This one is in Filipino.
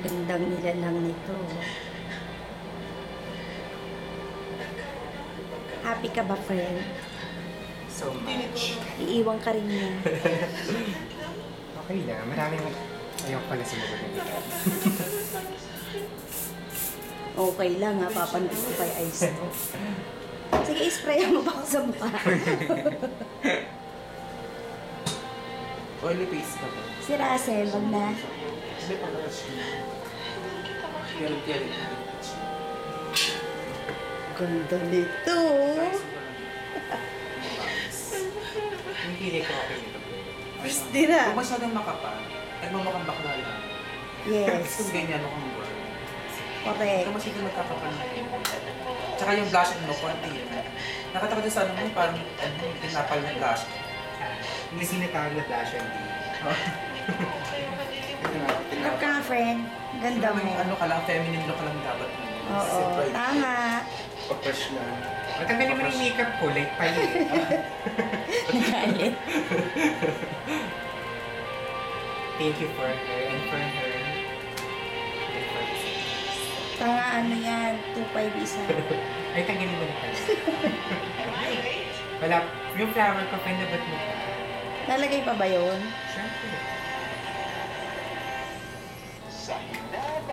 Gandang nilalang nito. Happy ka ba, friend? So much. Iiwan ka rin niya. Okay lang. Maraming ayaw pala sumagot ng ito. Okay lang ha, papanood ko kay Ice to. Sige, spray mo pa ako sa mukha. Oily face ka ba? Si Russell, wag na. Hindi pa na siya. Kaya Ganda nito. Yung pili ko okay nito. Pistira. Kung masyadong makapal, nagmamukhang bakla lang. Yes, Kung ganyan mukhang burn. correct. Kung masyadong magkakapal na yun. Tsaka yung blush mo, konti yun. Nakataka din sa ano mo, parang pinapal na blush. Hindi sinatawag na flash and Look ka nga, friend. Ganda mo. Ano ka lang, feminine look lang dapat mo. Oo, tama. pa-fresh na. Maganda naman yung makeup ko, like pa yun. Nagalit. Thank you for her and for her. And for this. Tanga, ano yan? 2.5 isa. Ay, tanggalin mo na tayo. Wala, yung flower ko, pinabot mo pa. Lalagay pa ba yun? Siyempre.